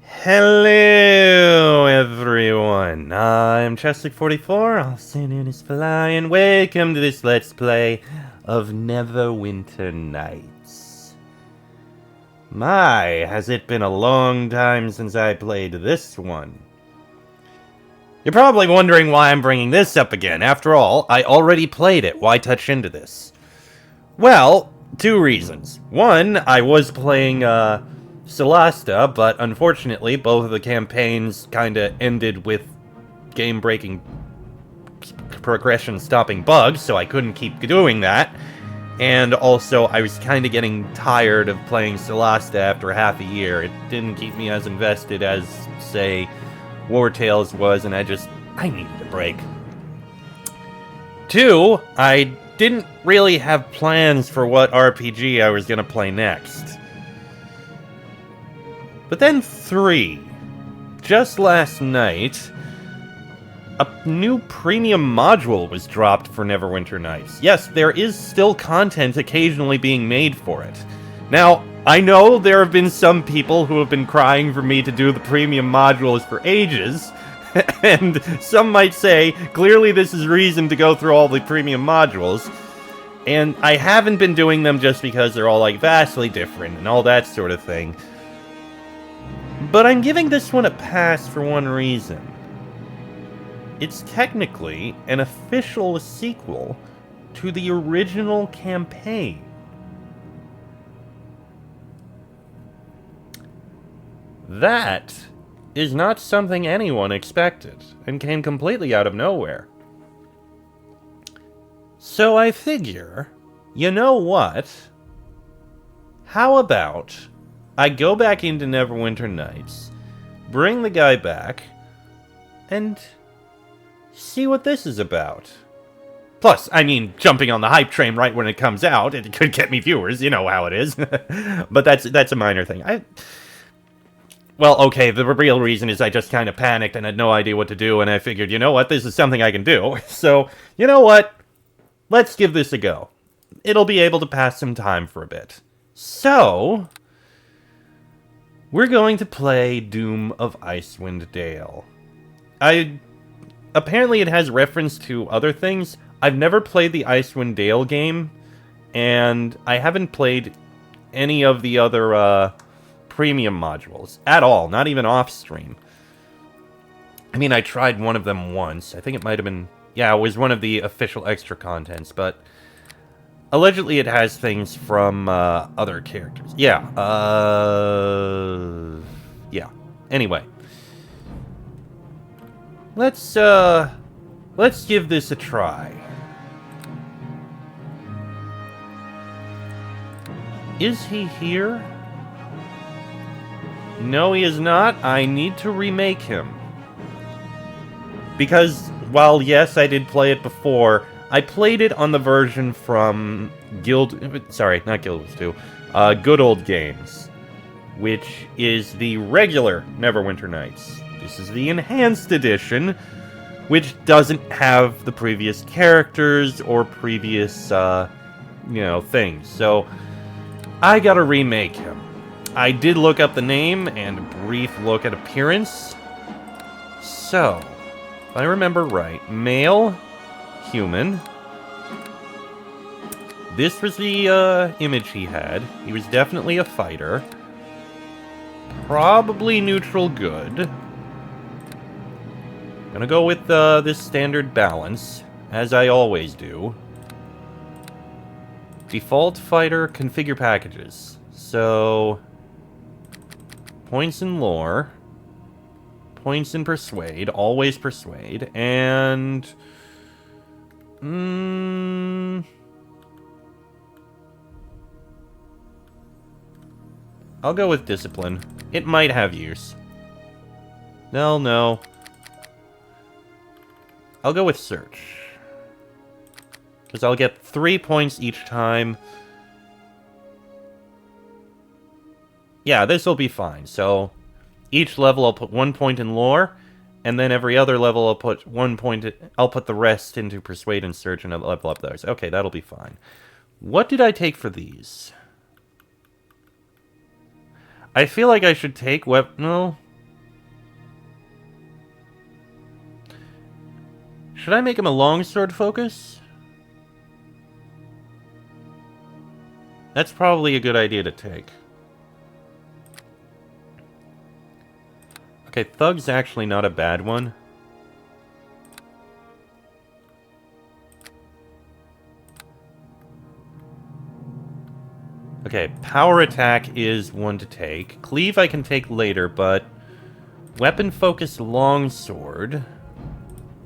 Hello, everyone. I'm Chestic44, also known as Fly, and welcome to this Let's Play of Neverwinter Nights. My, has it been a long time since I played this one. You're probably wondering why I'm bringing this up again. After all, I already played it. Why touch into this? Well, two reasons. One, I was playing, Solasta, but unfortunately, both of the campaigns kinda ended with game-breaking progression-stopping bugs, so I couldn't keep doing that. And also, I was kinda getting tired of playing Solasta after half a year. It didn't keep me as invested as, say, War Tales was, and I needed a break. Two, I didn't really have plans for what RPG I was gonna play next. But then three, just last night, a new premium module was dropped for Neverwinter Nights. Yes, there is still content occasionally being made for it. Now, I know there have been some people who have been crying for me to do the premium modules for ages, and some might say, clearly this is reason to go through all the premium modules, and I haven't been doing them just because they're all, like, vastly different and all that sort of thing. But I'm giving this one a pass for one reason. It's technically an official sequel to the original campaign. That is not something anyone expected, and came completely out of nowhere. So I figure, you know what? How about I go back into Neverwinter Nights, bring the guy back, and see what this is about. Plus, I mean, jumping on the hype train right when it comes out, it could get me viewers, you know how it is. But that's a minor thing. Well, okay, the real reason is I just kind of panicked and had no idea what to do, and I figured, you know what, this is something I can do. So, you know what? Let's give this a go. It'll be able to pass some time for a bit. So we're going to play Doom of Icewind Dale. Apparently it has reference to other things. I've never played the Icewind Dale game, and I haven't played any of the other, premium modules at all, not even off-stream. I mean, I tried one of them once. I think it might have been, yeah, it was one of the official extra contents, but allegedly it has things from, other characters. Yeah, yeah. Anyway. Let's give this a try. Is he here? No, he is not. I need to remake him. Because, while yes, I did play it before, I played it on the version from sorry, not Guild Wars 2, Good Old Games, which is the regular Neverwinter Nights. This is the Enhanced Edition, which doesn't have the previous characters or previous, things. So, I gotta remake him. I did look up the name and a brief look at appearance. So, if I remember right, male, human. This was the image he had. He was definitely a fighter. Probably neutral good. Gonna go with this standard balance, as I always do. Default fighter, configure packages. So, points in lore, points in persuade, always persuade, and I'll go with discipline. It might have use. No. I'll go with search. Because I'll get 3 points each time. Yeah, this will be fine. So, each level I'll put 1 point in lore, and then every other level I'll put 1 point... I'll put the rest into persuade and search and I'll level up those. Okay, that'll be fine. What did I take for these? I feel like I should take no. Should I make him a longsword focus? That's probably a good idea to take. Okay, Thug's actually not a bad one. Okay, power attack is one to take. Cleave I can take later, but weapon focus longsword.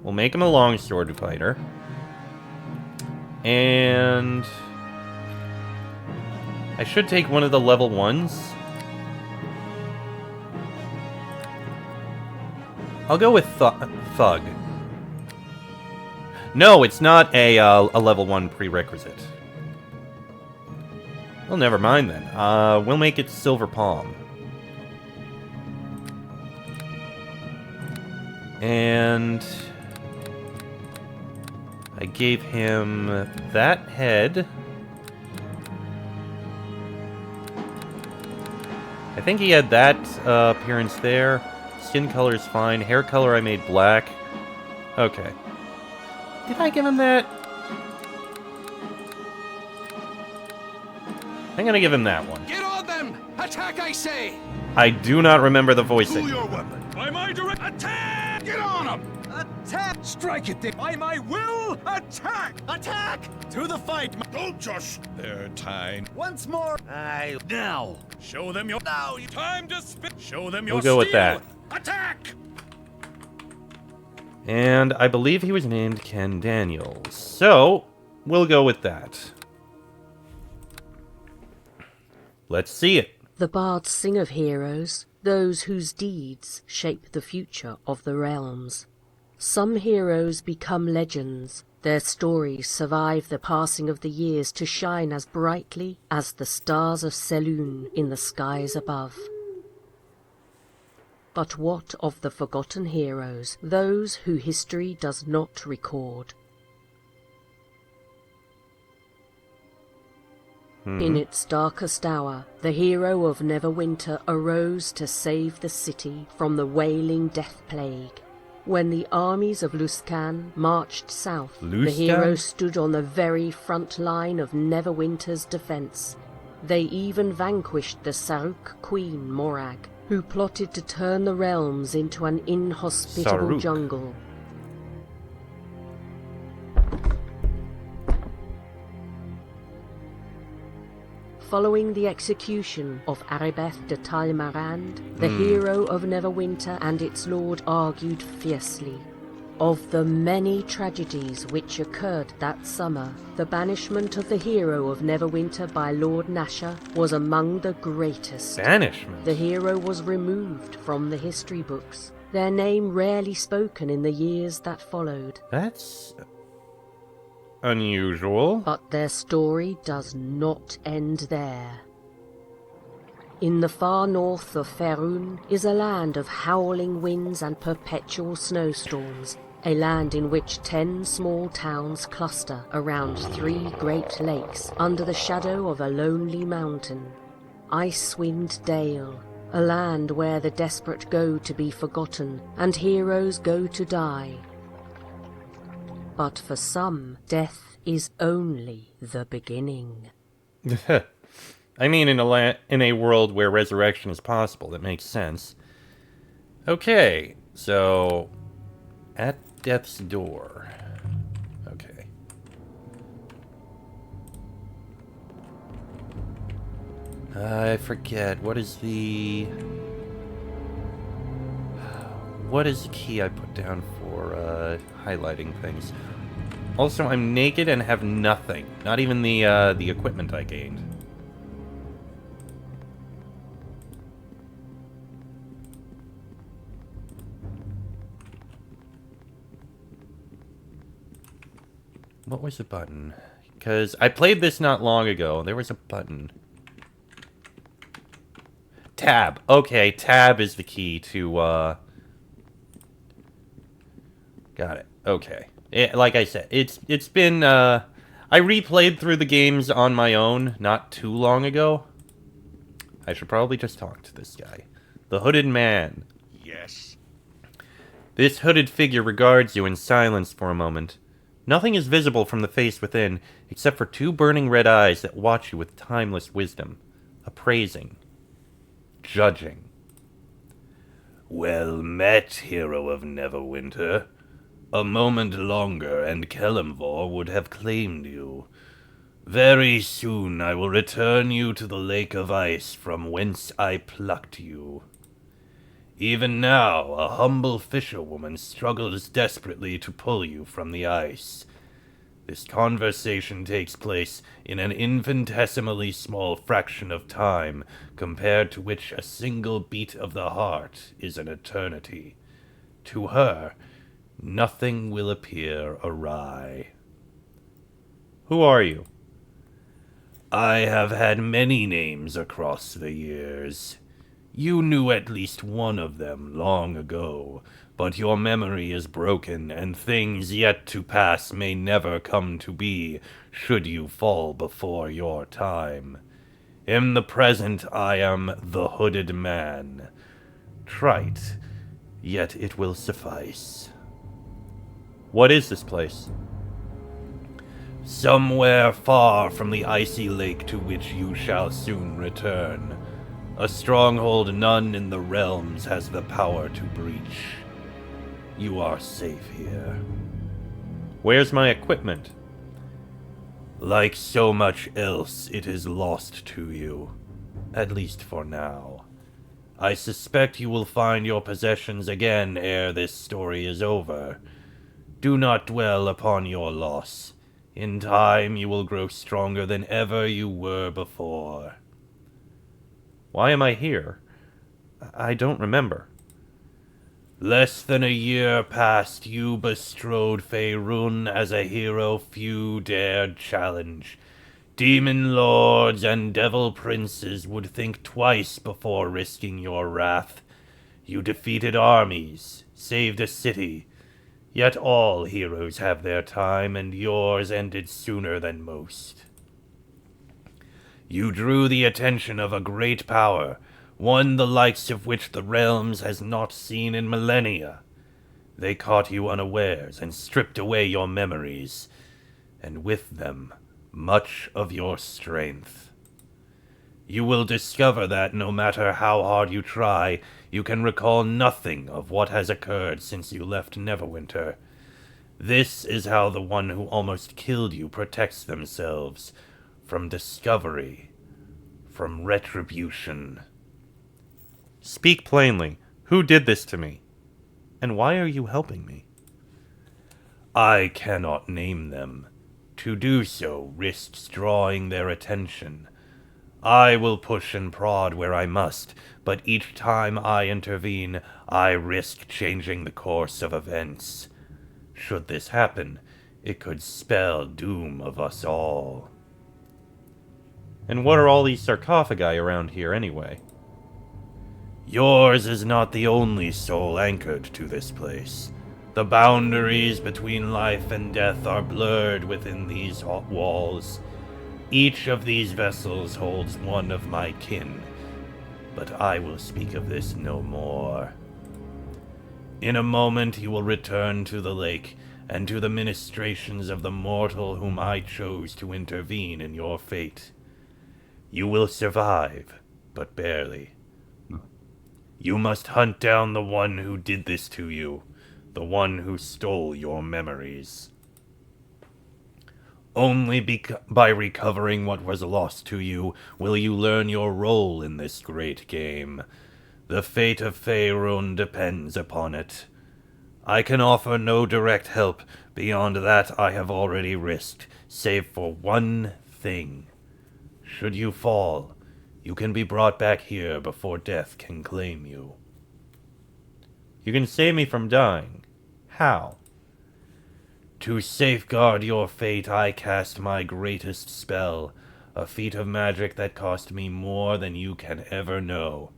We'll make him a longsword fighter. And I should take one of the level 1s. I'll go with Thug. No, it's not a level 1 prerequisite. Well, never mind then. We'll make it Silver Palm. And I gave him that head. I think he had that appearance there. Skin color is fine. Hair color I made black. Okay. Did I give him that? I'm gonna give him that one. Get on them! Attack, I say! I do not remember the voicing. To your weapon. By my direct attack! Get on them! Attack! Strike it, by my will! Attack! Attack! To the fight! Don't just their time. Once more. Now. Show them your now. Time to spit. Show them your We'll go with steel. that. Attack! And I believe he was named Ken Daniels. So, we'll go with that. Let's see it. The bards sing of heroes, those whose deeds shape the future of the realms. Some heroes become legends. Their stories survive the passing of the years to shine as brightly as the stars of Selûne in the skies above. But what of the forgotten heroes, those who history does not record? In its darkest hour, the hero of Neverwinter arose to save the city from the wailing death plague. When the armies of Luskan marched south, the hero stood on the very front line of Neverwinter's defense. They even vanquished the Saruk queen Morag, who plotted to turn the realms into an inhospitable jungle. Following the execution of Aribeth de Talmarand, the hero of Neverwinter and its lord argued fiercely. Of the many tragedies which occurred that summer, the banishment of the hero of Neverwinter by Lord Nasher was among the greatest. Banishment? The hero was removed from the history books, their name rarely spoken in the years that followed. That's unusual. But their story does not end there. In the far north of Faerûn is a land of howling winds and perpetual snowstorms, a land in which 10 small towns cluster around 3 great lakes under the shadow of a lonely mountain. Icewind Dale, a land where the desperate go to be forgotten and heroes go to die. But for some, death is only the beginning. I mean, in a world where resurrection is possible, that makes sense. Okay, so at death's door. Okay. I forget, what is the key I put down for highlighting things? Also, I'm naked and have nothing. Not even the equipment I gained. What was the button? Because I played this not long ago. There was a button. Tab. Okay, tab is the key to, Got it. Okay. Like I said, it's been, I replayed through the games on my own not too long ago. I should probably just talk to this guy. The Hooded Man. Yes. This hooded figure regards you in silence for a moment. Nothing is visible from the face within, except for two burning red eyes that watch you with timeless wisdom, appraising, judging. Well met, hero of Neverwinter. A moment longer and Kelemvor would have claimed you. Very soon I will return you to the lake of ice from whence I plucked you. Even now, a humble fisherwoman struggles desperately to pull you from the ice. This conversation takes place in an infinitesimally small fraction of time, compared to which a single beat of the heart is an eternity. To her, nothing will appear awry. Who are you? I have had many names across the years. You knew at least one of them long ago, but your memory is broken, and things yet to pass may never come to be, should you fall before your time. In the present I am the Hooded Man. Trite, yet it will suffice. What is this place? Somewhere far from the icy lake to which you shall soon return. A stronghold none in the realms has the power to breach. You are safe here. Where's my equipment? Like so much else, it is lost to you. At least for now. I suspect you will find your possessions again ere this story is over. Do not dwell upon your loss. In time you will grow stronger than ever you were before. Why am I here? I don't remember. Less than a year past, you bestrode Faerun as a hero few dared challenge. Demon lords and devil princes would think twice before risking your wrath. You defeated armies, saved a city. Yet all heroes have their time, and yours ended sooner than most. You drew the attention of a great power, one the likes of which the realms has not seen in millennia. They caught you unawares and stripped away your memories, and with them, much of your strength. You will discover that no matter how hard you try, you can recall nothing of what has occurred since you left Neverwinter. This is how the one who almost killed you protects themselves. From discovery, from retribution. Speak plainly. Who did this to me? And why are you helping me? I cannot name them. To do so risks drawing their attention. I will push and prod where I must, but each time I intervene, I risk changing the course of events. Should this happen, it could spell doom of us all. And what are all these sarcophagi around here anyway? Yours is not the only soul anchored to this place. The boundaries between life and death are blurred within these walls. Each of these vessels holds one of my kin, but I will speak of this no more. In a moment you will return to the lake, and to the ministrations of the mortal whom I chose to intervene in your fate. You will survive, but barely. You must hunt down the one who did this to you, the one who stole your memories. Only by recovering what was lost to you will you learn your role in this great game. The fate of Faerun depends upon it. I can offer no direct help beyond that I have already risked, save for one thing. Should you fall, you can be brought back here before death can claim you. You can save me from dying. How? To safeguard your fate, I cast my greatest spell, a feat of magic that cost me more than you can ever know.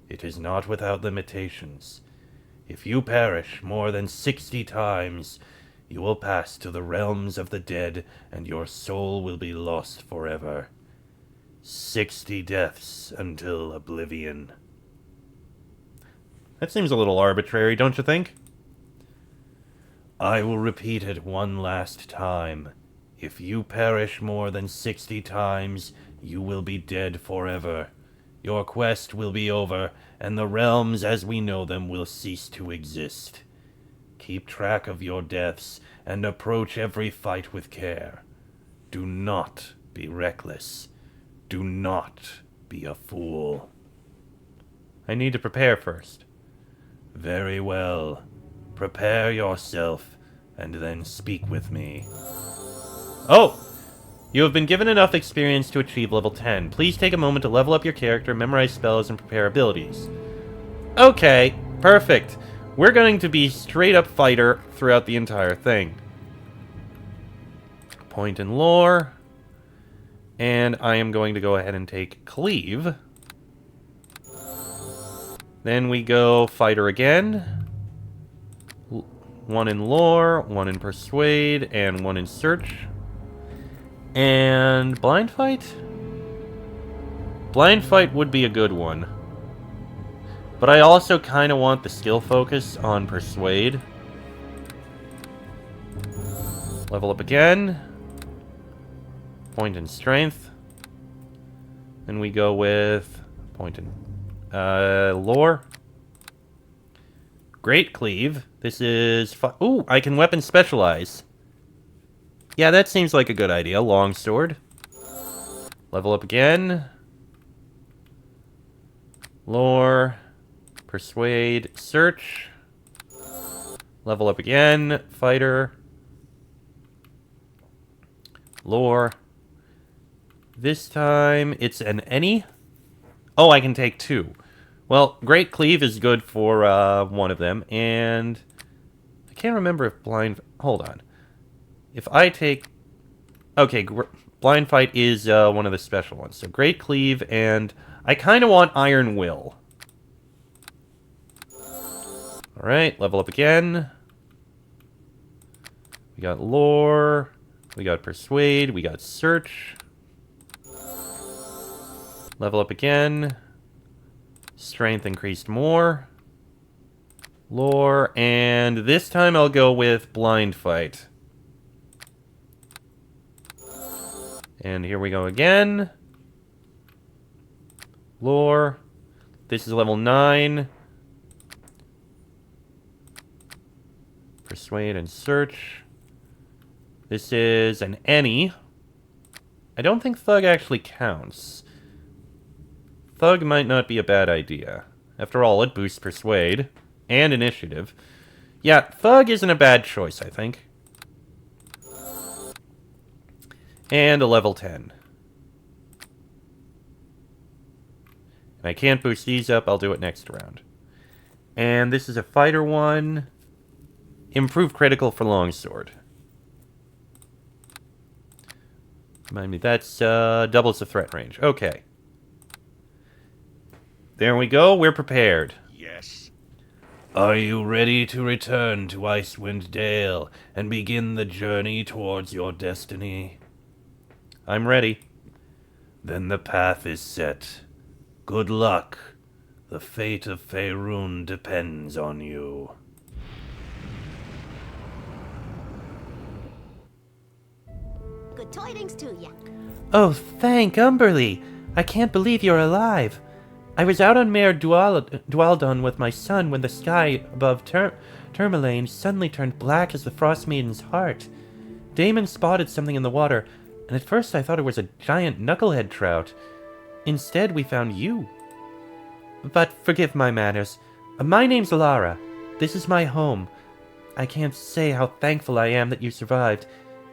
It is not without limitations. If you perish more than 60 times, you will pass to the realms of the dead, and your soul will be lost forever. 60 deaths until oblivion. That seems a little arbitrary, don't you think? I will repeat it one last time. If you perish more than 60 times, you will be dead forever. Your quest will be over, and the realms as we know them will cease to exist. Keep track of your deaths, and approach every fight with care. Do not be reckless. Do not be a fool. I need to prepare first. Very well. Prepare yourself, and then speak with me. Oh! You have been given enough experience to achieve level 10. Please take a moment to level up your character, memorize spells, and prepare abilities. Okay, perfect. We're going to be straight-up fighter throughout the entire thing. Point in lore. And I am going to go ahead and take Cleave. Then we go fighter again. One in lore, one in persuade, and one in search. And blind fight? Blind fight would be a good one. But I also kind of want the skill focus on persuade. Level up again. Point in strength. Then we go with point in lore. Great cleave. This is... Ooh, I can weapon specialize. Yeah, that seems like a good idea. Longsword. Level up again. Lore. Persuade. Search. Level up again. Fighter. Lore. This time, it's an any. Oh, I can take 2. Well, Great Cleave is good for one of them, and I can't remember if blind... Hold on. If I take... Okay, Blind Fight is one of the special ones. So Great Cleave, and I kind of want Iron Will. Alright, level up again. We got Lore. We got Persuade. We got Search. Level up again. Strength increased more. Lore. And this time I'll go with Blind Fight. And here we go again. Lore. This is level 9. Persuade and Search. This is an any. I don't think Thug actually counts. Thug might not be a bad idea. After all, it boosts Persuade and Initiative. Yeah, Thug isn't a bad choice, I think. And a level 10. And I can't boost these up, I'll do it next round. And this is a fighter one. Improve critical for longsword. Remind me, that's doubles the threat range. Okay. There we go, we're prepared. Yes. Are you ready to return to Icewind Dale and begin the journey towards your destiny? I'm ready. Then the path is set. Good luck. The fate of Faerun depends on you. Good tidings to ya. Oh, thank Umberly! I can't believe you're alive. I was out on Mare Dualdon with my son when the sky above Tourmaline suddenly turned black as the Frost Maiden's heart. Damon spotted something in the water, and at first I thought it was a giant knucklehead trout. Instead, we found you. But forgive my manners. My name's Lara. This is my home. I can't say how thankful I am that you survived.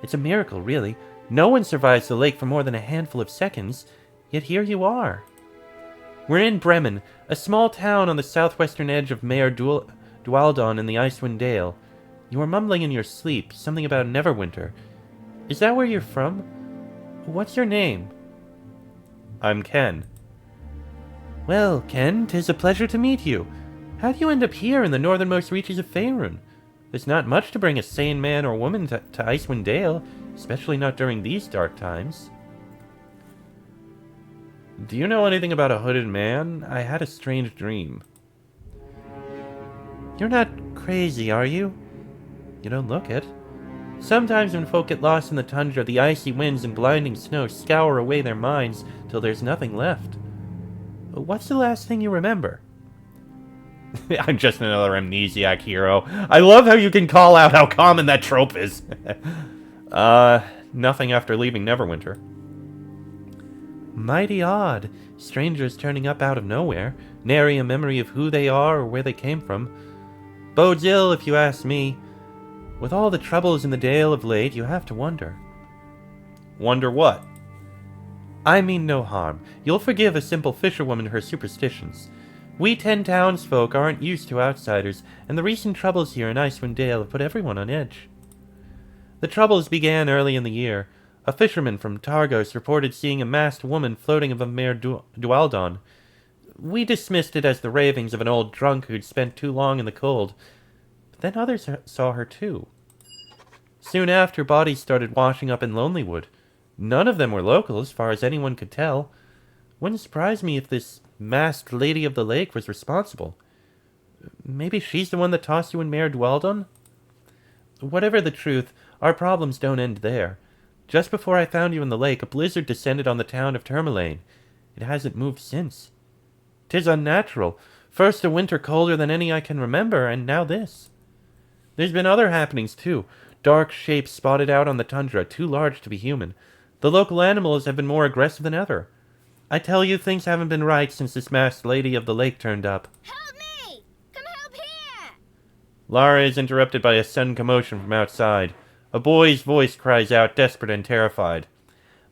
It's a miracle, really. No one survives the lake for more than a handful of seconds, yet here you are. We're in Bremen, a small town on the southwestern edge of Mare Dualdon in the Icewind Dale. You were mumbling in your sleep, something about Neverwinter. Is that where you're from? What's your name? I'm Ken. Well, Ken, 'tis a pleasure to meet you. How do you end up here in the northernmost reaches of Faerun? There's not much to bring a sane man or woman to Icewind Dale, especially not during these dark times. Do you know anything about a hooded man? I had a strange dream. You're not crazy, are you? You don't look it. Sometimes when folk get lost in the tundra, the icy winds and blinding snow scour away their minds till there's nothing left. What's the last thing you remember? I'm just another amnesiac hero. I love how you can call out how common that trope is. Nothing after leaving Neverwinter. Mighty odd. Strangers turning up out of nowhere. Nary a memory of who they are or where they came from. Bodes ill, if you ask me. With all the troubles in the Dale of late, you have to wonder. Wonder what? I mean no harm. You'll forgive a simple fisherwoman her superstitions. We 10 townsfolk aren't used to outsiders, and the recent troubles here in Icewind Dale have put everyone on edge. The troubles began early in the year. A fisherman from Targos reported seeing a masked woman floating above Mare Dualdon. We dismissed it as the ravings of an old drunk who'd spent too long in the cold. But then others saw her too. Soon after, bodies started washing up in Lonelywood. None of them were local, as far as anyone could tell. Wouldn't surprise me if this masked lady of the lake was responsible. Maybe she's the one that tossed you in Mare Dualdon? Whatever the truth, our problems don't end there. Just before I found you in the lake, a blizzard descended on the town of Tourmaline. It hasn't moved since. 'Tis unnatural. First a winter colder than any I can remember, and now this. There's been other happenings, too. Dark shapes spotted out on the tundra, too large to be human. The local animals have been more aggressive than ever. I tell you, things haven't been right since this masked lady of the lake turned up. Help me! Come help here! Lara is interrupted by a sudden commotion from outside. A boy's voice cries out, desperate and terrified.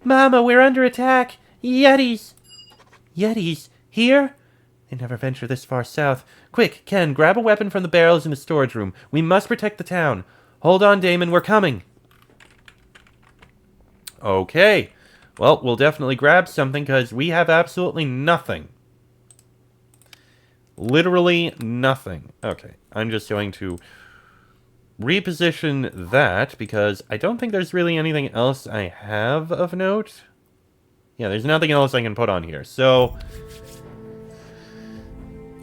Mama, we're under attack! Yetis! Yetis? Here? They never venture this far south. Quick, Ken, grab a weapon from the barrels in the storage room. We must protect the town. Hold on, Damon, we're coming. Okay. Well, we'll definitely grab something, because we have absolutely nothing. Literally nothing. Okay, I'm just going to reposition that, because I don't think there's really anything else I have of note. Yeah, there's nothing else I can put on here. So,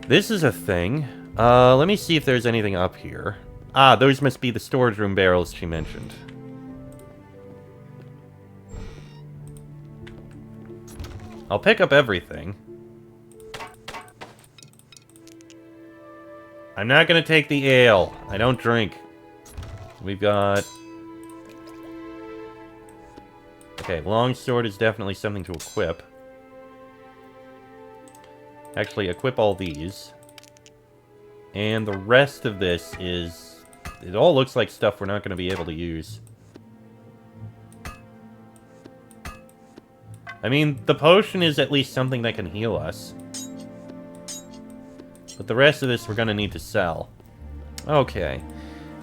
this is a thing. Let me see if there's anything up here. Ah, those must be the storage room barrels she mentioned. I'll pick up everything. I'm not gonna take the ale. I don't drink. We've got... Okay, longsword is definitely something to equip. Actually, equip all these. And the rest of this is... It all looks like stuff we're not going to be able to use. I mean, the potion is at least something that can heal us. But the rest of this we're going to need to sell. Okay.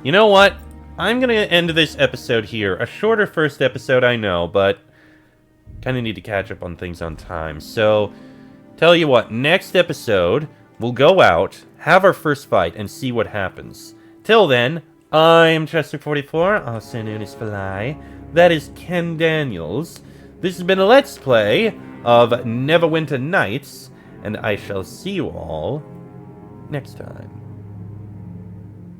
You know what? I'm going to end this episode here. A shorter first episode, I know, but kind of need to catch up on things on time. So, tell you what, next episode, we'll go out, have our first fight, and see what happens. Till then, I'm Chester44, also known as Fly. That is Ken Daniels. This has been a Let's Play of Neverwinter Nights, and I shall see you all next time.